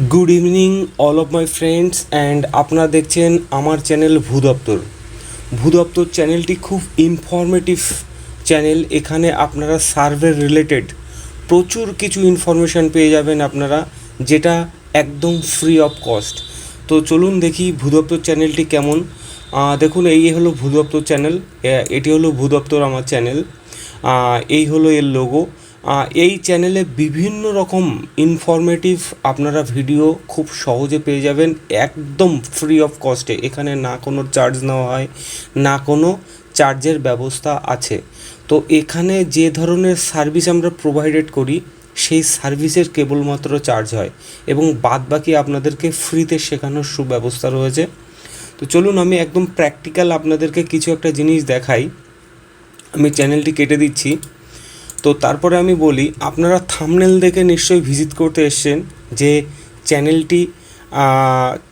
Good evening all of my friends and আপনারা দেখছেন আমার চ্যানেল ভূদপ্তর। ভূদপ্তর চ্যানেলটি খুব ইনফরমেটিভ চ্যানেল। এখানে আপনারা সার্ভে রিলেটেড প্রচুর কিছু ইনফরমেশান পেয়ে যাবেন আপনারা, যেটা একদম ফ্রি অফ কস্ট। তো চলুন দেখি ভূদপ্তর চ্যানেলটি কেমন। দেখুন, এই হলো ভূদপ্তর চ্যানেল, এটি হলো ভূদপ্তর আমার চ্যানেল, এই হলো এর লোগো। এই চ্যানেলে বিভিন্ন রকম ইনফরমেটিভ আপনারা ভিডিও খুব সহজে পেয়ে যাবেন, একদম ফ্রি অফ কস্টে। এখানে না কোনো চার্জ নেওয়া হয়, না কোনো চার্জের ব্যবস্থা আছে। তো এখানে যে ধরনের সার্ভিস আমরা প্রোভাইডেড করি, সেই সার্ভিসের কেবলমাত্র চার্জ হয় এবং বাদবাকি আপনাদেরকে ফ্রিতে শেখানোর সুব্যবস্থা রয়েছে। তো চলুন আমি একদম প্র্যাকটিক্যাল আপনাদেরকে কিছু একটা জিনিস দেখাই। আমি চ্যানেলটি কেটে দিচ্ছি। তো তারপরে আমি বলি, আপনারা থাম্বনেল দেখে নিশ্চয়ই ভিজিট করতে এসছেন যে চ্যানেলটি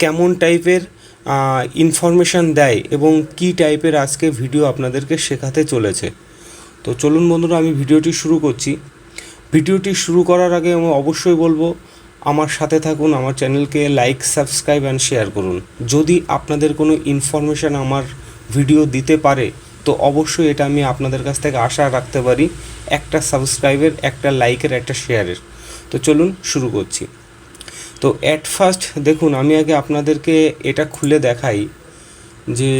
কেমন টাইপের ইনফরমেশান দেয় এবং কী টাইপের আজকে ভিডিও আপনাদেরকে শেখাতে চলেছে। তো চলুন বন্ধুরা, আমি ভিডিওটি শুরু করছি। ভিডিওটি শুরু করার আগে আমি অবশ্যই বলবো, আমার সাথে থাকুন, আমার চ্যানেলকে লাইক, সাবস্ক্রাইব অ্যান্ড শেয়ার করুন। যদি আপনাদের কোনো ইনফরমেশান আমার ভিডিও দিতে পারে, তো অবশ্যই এটা আমি আপনাদের কাছ থেকে আশা রাখতে পারি, একটা সাবস্ক্রাইবের, একটা লাইকের, একটা শেয়ারের। তো চলুন শুরু করছি। তো অ্যাট ফার্স্ট দেখুন, আমি আগে আপনাদেরকে এটা খুলে দেখাই যে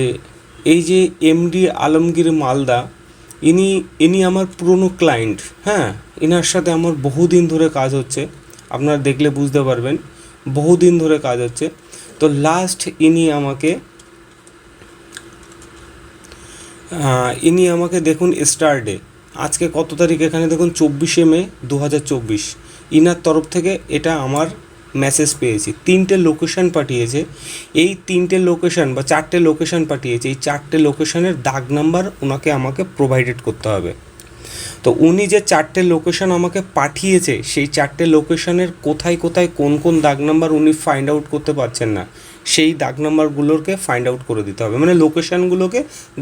এই যে এমডি আলমগীর মালদা, ইনি আমার পুরনো ক্লায়েন্ট। হ্যাঁ, এনার সাথে আমার বহুদিন ধরে কাজ হচ্ছে, আপনারা দেখলে বুঝতে পারবেন বহুদিন ধরে কাজ হচ্ছে। তো লাস্ট ইনি আমাকে দেখুন স্টারডে, আজকে কত তারিখ, এখানে দেখুন 24শে মে 2024, ইনার তরফ থেকে এটা আমার মেসেজ পেয়েছি। 3টে লোকেশান পাঠিয়েছে। এই 3টে লোকেশান বা 4টে লোকেশান পাঠিয়েছে। এই 4টে লোকেশানের দাগ নাম্বার ওনাকে আমাকে প্রোভাইডেড করতে হবে। তো উনি যে 4টে লোকেশান আমাকে পাঠিয়েছে, সেই 4টে লোকেশানের কোথায় কোথায় কোন কোন দাগ নাম্বার উনি ফাইন্ড আউট করতে পারছেন না, সেই দাগ নাম্বারগুলোকে ফাইন্ড আউট করে দিতে হবে, মানে লোকেশানগুলোকে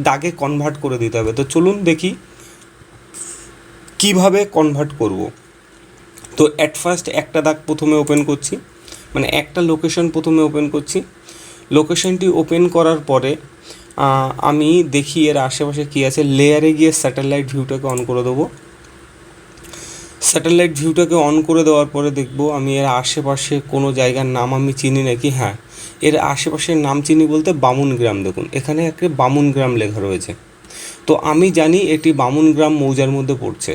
দাগে কনভার্ট করে দিতে হবে। তো চলুন দেখি কিভাবে কনভার্ট করব। তো অ্যাট ফার্স্ট একটা দাগ প্রথমে ওপেন করছি, মানে একটা লোকেশান প্রথমে ওপেন করছি। লোকেশানটি ওপেন করার পরে আমি দেখি এর আশেপাশে কী আছে। লেয়ারে গিয়ে স্যাটেলাইট ভিউটাকে অন করে দেবো। স্যাটেলাইট ভিউটাকে অন করে দেওয়ার পরে দেখব আমি এর আশেপাশে কোনো জায়গার নাম আমি চিনি নাকি। হ্যাঁ, এর আশেপাশের নাম চিনি বলতে বামুনগ্রাম। দেখুন এখানে একটা বামুনগ্রাম লেখা রয়েছে। তো আমি জানি এটি বামুনগ্রাম মৌজার মধ্যে পড়ছে।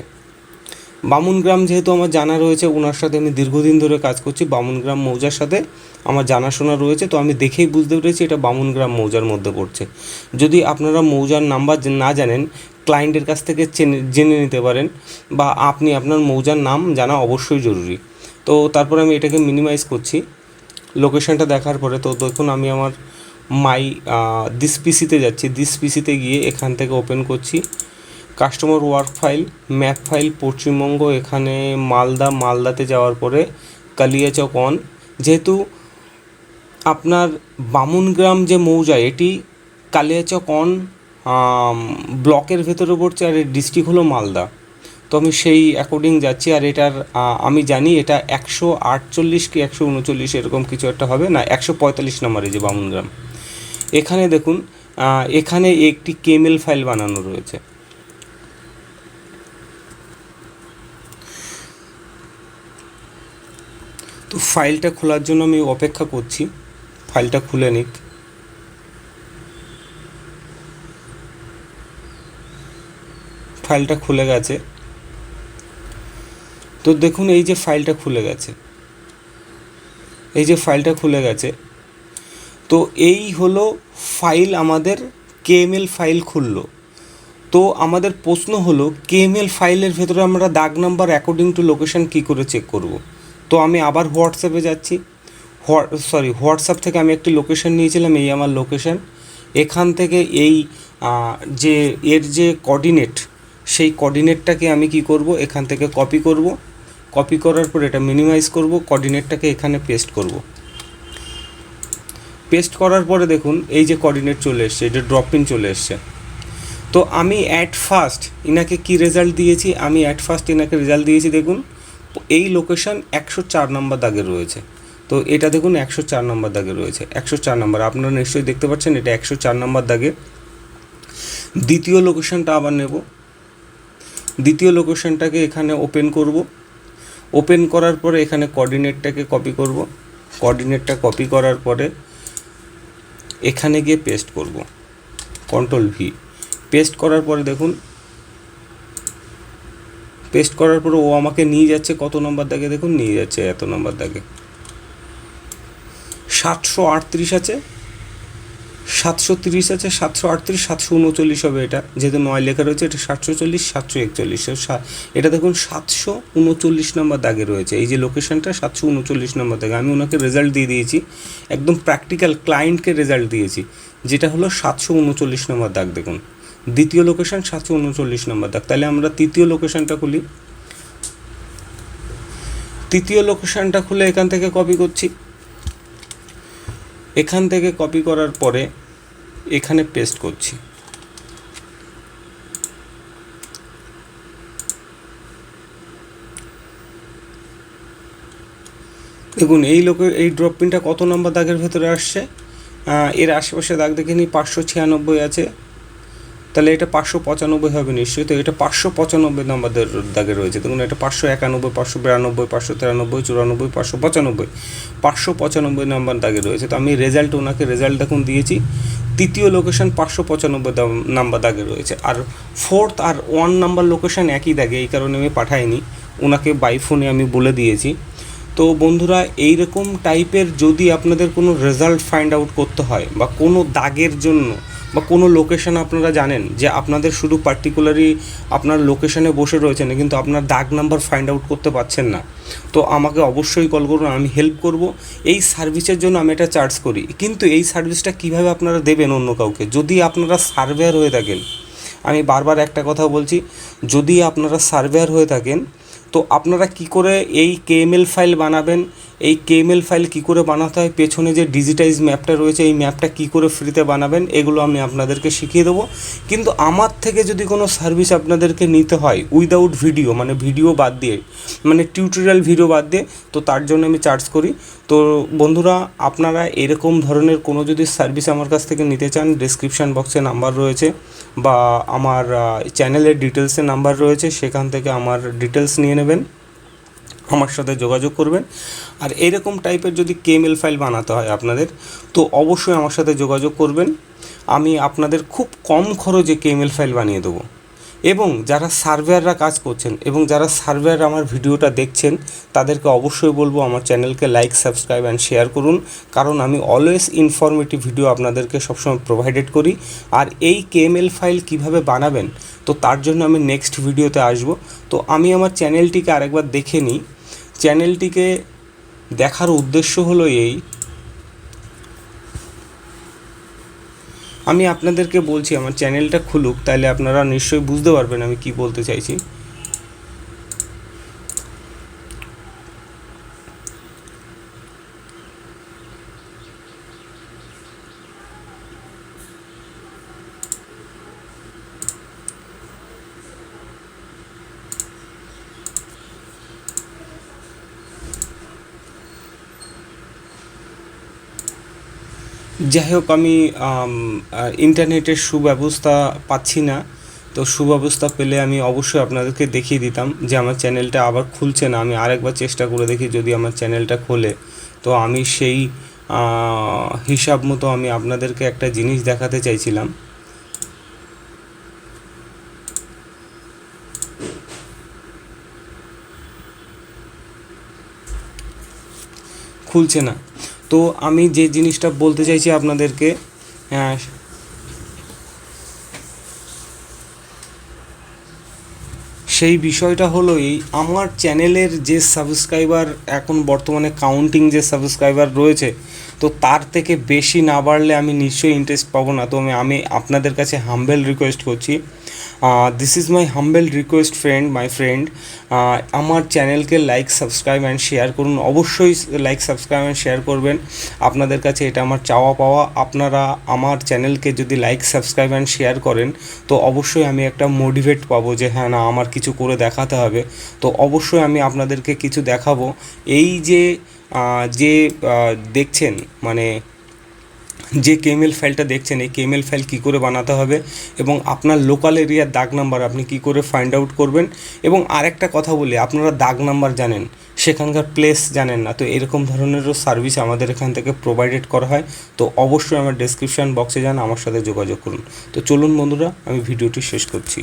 বামুনগ্রাম যেহেতু আমার জানা রয়েছে, ওনার সাথে আমি দীর্ঘদিন ধরে কাজ করছি, বামুনগ্রাম মৌজার সাথে আমার জানাশোনা রয়েছে। তো আমি দেখেই বুঝতে পেরেছি এটা বামুনগ্রাম মৌজার মধ্যে পড়ছে। যদি আপনারা মৌজার নাম্বার না জানেন, ক্লায়েন্টের কাছ থেকে জেনে নিতে পারেন, বা আপনি আপনার মৌজার নাম জানা অবশ্যই জরুরি। তো তারপরে আমি এটাকে মিনিমাইজ করছি লোকেশানটা দেখার পরে। তো দেখুন আমি আমার দিস পিসিতে যাচ্ছি। দিস পিসিতে গিয়ে এখান থেকে ওপেন করছি customer work file, map file, Paschimbanga, এখানে মালদাতে যাওয়ার পরে কালিয়াচক অন। যেহেতু আপনার বামুনগ্রাম যে মৌজা, এটি কালিয়াচক অন ব্লকের ভেতরে পড়ছে, আর এর ডিস্ট্রিক্ট হলো মালদা। তো আমি সেই অ্যাকর্ডিং যাচ্ছি। আর এটার আমি জানি এটা 148 কি 139 এরকম কিছু একটা হবে, না 145 নম্বরে যে বামুনগ্রাম। এখানে দেখুন এখানে একটি কেএমএল ফাইল বানানো রয়েছে। তো ফাইলটা খোলার জন্য আমি অপেক্ষা করছি, ফাইলটা খুলে নিক। ফাইলটা খুলে গেছে। তো দেখুন এই যে ফাইলটা খুলে গেছে, এই যে ফাইলটা খুলে গেছে। তো এই হলো ফাইল, আমাদের কেএমএল ফাইল খুললো। তো আমাদের প্রশ্ন হলো, কেএমএল ফাইলের ভেতরে আমরা দাগ নাম্বার অ্যাকর্ডিং টু লোকেশান কী করে চেক করব। তো আমি আবার হোয়াটসঅ্যাপে যাচ্ছি। হোয়াটসঅ্যাপ থেকে আমি একটি লোকেশান নিয়েছিলাম, এই আমার লোকেশান। এখান থেকে এই যে এর যে কোঅর্ডিনেট, সেই কোঅর্ডিনেটটাকে আমি কি করব, এখান থেকে কপি করব। কপি করার পর এটা মিনিমাইজ করব, কোঅর্ডিনেটটাকে এখানে পেস্ট করব। পেস্ট করার পরে দেখুন এই যে কোঅর্ডিনেট চলে এসছে, এটা ড্রপ পিন চলে এসছে। তো আমি অ্যাট ফার্স্ট ইনাকে কি রেজাল্ট দিয়েছি, ইনাকে রেজাল্ট দিয়েছি দেখুন এই লোকেশান 104 নম্বর দাগে রয়েছে। তো এটা দেখুন 104 নম্বর দাগে রয়েছে, 104 নম্বর, আপনারা নিশ্চয়ই দেখতে পাচ্ছেন এটা 104 নম্বর দাগে। দ্বিতীয় লোকেশনটা আবার নেব, দ্বিতীয় লোকেশনটাকে এখানে ওপেন করব, ওপেন করার পরে এখানে কোঅর্ডিনেটটাকে কপি করব, কোঅর্ডিনেটটা কপি করার পরে এখানে গিয়ে পেস্ট করব, কন্ট্রোল ভি। পেস্ট করার পরে দেখুন, পেস্ট করার পরে ও আমাকে নিয়ে যাচ্ছে কত নম্বর দাগে, দেখুন নিয়ে যাচ্ছে এত নম্বর দাগে। 738 আছে, 730 আছে, 738, 739 হবে এটা, যেহেতু 9 লেখা রয়েছে, এটা 740, 741, এটা দেখুন 739 নম্বর দাগে রয়েছে। এই যে লোকেশনটা 739 নম্বর দাগে, আমি ওনাকে রেজাল্ট দিয়ে দিয়েছি, একদম প্র্যাকটিক্যাল ক্লায়েন্টকে রেজাল্ট দিয়েছি, যেটা হলো 739 নম্বর দাগ। দেখুন দ্বিতীয় লোকেশন 739 নম্বর দাগ। তাহলে আমরা তৃতীয় লোকেশনটা খুলি, তৃতীয় লোকেশনটা খুলে এখান থেকে কপি করছি, এখান থেকে কপি করার পরে এখানে পেস্ট করছি। দেখুন এই ড্রপ পিনটা কত নম্বর দাগের ভেতরে আসছে, এর আশেপাশে দাগ দেখে নিই, 596 আছে, তাহলে এটা 595 হবে নিশ্চয়ই। তো এটা 595 নম্বর দাগে রয়েছে। দেখুন এটা 591, 592, 593, 94, 595, 595 নম্বর দাগে রয়েছে। তো আমি রেজাল্ট, ওনাকে রেজাল্ট দেখুন দিয়েছি, তৃতীয় লোকেশন 595 নাম্বার দাগে রয়েছে। আর 4th আর 1 নাম্বার লোকেশন একই দাগে, এই কারণে আমি পাঠাইনি, ওনাকে বাই ফোনে আমি বলে দিয়েছি। তো বন্ধুরা, এইরকম টাইপের যদি আপনাদের কোনো রেজাল্ট ফাইন্ড আউট করতে হয় বা কোনো দাগের জন্য বা কোনো লোকেশন আপনারা জানেন যে আপনাদের শুধু পার্টিকুলারলি আপনার লোকেশনে বসে রয়েছেন কিন্তু আপনার দাগ নাম্বার ফাইন্ড আউট করতে পারছেন না, তো আমাকে অবশ্যই কল করুন, আমি হেল্প করব। এই সার্ভিসের জন্য আমি এটা চার্জ করি, কিন্তু এই সার্ভিসটা কীভাবে আপনারা দেবেন অন্য কাউকে, যদি আপনারা সার্ভেয়ার হয়ে থাকেন, আমি বারবার একটা কথা বলছি, যদি আপনারা সার্ভেয়ার হয়ে থাকেন তো আপনারা কি করে এই কেএমএল ফাইল বানাবেন, এই কেএমএল ফাইল কি করে বানাতে হয়, পেছনে যে ডিজিটাইজ ম্যাপটা রয়েছে এই ম্যাপটা কি করে ফ্রিতে বানাবেন, এগুলো আমি আপনাদেরকে শিখিয়ে দেবো। কিন্তু আমার থেকে যদি কোনো সার্ভিস আপনাদেরকে নিতে হয় উইদাউট ভিডিও, মানে ভিডিও বাদ দিয়ে, মানে টিউটোরিয়াল ভিডিও বাদ দিয়ে, তো তার জন্য আমি চার্জ করি। তো বন্ধুরা, আপনারা এরকম ধরনের কোনো যদি সার্ভিস আমার কাছ থেকে নিতে চান, ডেসক্রিপশান বক্সে নাম্বার রয়েছে বা আমার চ্যানেলের ডিটেলসে নাম্বার রয়েছে, সেখান থেকে আমার ডিটেলস নিয়ে নেবেন, আমার সাথে যোগাযোগ করবেন। আর এরকম টাইপের যদি কেএমএল ফাইল বানাতে হয় আপনাদের, তো অবশ্যই আমার সাথে যোগাযোগ করবেন, আমি আপনাদের খুব কম খরচে কেএমএল ফাইল বানিয়ে দেবো। এবং যারা সার্ভেয়াররা কাজ করছেন এবং যারা সার্ভেয়ার আমার ভিডিওটা দেখছেন, তাদেরকে অবশ্যই বলবো আমার চ্যানেলকে লাইক, সাবস্ক্রাইব অ্যান্ড শেয়ার করুন, কারণ আমি অলওয়েজ ইনফরমেটিভ ভিডিও আপনাদেরকে সবসময় প্রোভাইডেড করি। আর এই কেএমএল ফাইল কিভাবে বানাবেন, তো তার জন্য আমি নেক্সট ভিডিওতে আসব। তো আমি আমার চ্যানেলটিকে আরেকবার দেখে নিই। চ্যানেলটিকে দেখার উদ্দেশ্য হলো এই, আমি আপনাদেরকে বলছি আমার চ্যানেলটা খুলুক, তাহলে আপনারা নিশ্চয়ই বুঝতে পারবেন আমি কি বলতে চাইছি। যাই হোক, আমি ইন্টারনেটের সুব্যবস্থা পাচ্ছি না, তো সুব্যবস্থা পেলে আমি অবশ্যই আপনাদেরকে দেখিয়ে দিতাম যে আমার চ্যানেলটা আবার খুলছে না। আমি আরেকবার চেষ্টা করে দেখি যদি আমার চ্যানেলটা খোলে, তো আমি সেই হিসাব মতো আমি আপনাদেরকে একটা জিনিস দেখাতে চাইছিলাম। খুলছে না, তো আমি যে জিনিসটা বলতে চাইছি আপনাদেরকে, সেই বিষয়টা হলো এই, আমার চ্যানেলের যে সাবস্ক্রাইবার এখন বর্তমানে কাউন্টিং যে সাবস্ক্রাইবার রয়েছে, তো তার থেকে বেশি না বাড়লে আমি নিশ্চয়ই ইন্টারেস্ট পাবো না। তো আমি আপনাদের কাছে হাম্বেল রিকোয়েস্ট করছি, this is my humble request my friend, আমার চ্যানেলকে লাইক, সাবস্ক্রাইব অ্যান্ড শেয়ার করুন, অবশ্যই লাইক, সাবস্ক্রাইব অ্যান্ড শেয়ার করবেন। আপনাদের কাছে এটা আমার চাওয়া পাওয়া, আপনারা আমার চ্যানেলকে যদি লাইক, সাবস্ক্রাইব অ্যান্ড শেয়ার করেন তো অবশ্যই আমি একটা মোটিভেট পাবো যে হ্যাঁ না, আমার কিছু করে দেখাতে হবে। তো অবশ্যই আমি আপনাদেরকে কিছু দেখাবো। এই যে যে দেখছেন মানে যে কেএমএল ফাইলটা দেখছেন এই কেএমএল ফাইল কী করে বানাতে হবে এবং আপনার লোকাল এরিয়ার দাগ নাম্বার আপনি কী করে ফাইন্ড আউট করবেন। এবং আরেকটা কথা বলি, আপনারা দাগ নাম্বার জানেন, সেখানকার প্লেস জানেন না, তো এরকম ধরনেরও সার্ভিস আমাদের এখান থেকে প্রোভাইডেড করা হয়। তো অবশ্যই আমার ডেসক্রিপশান বক্সে যান, আমার সাথে যোগাযোগ করুন। তো চলুন বন্ধুরা, আমি ভিডিওটি শেষ করছি।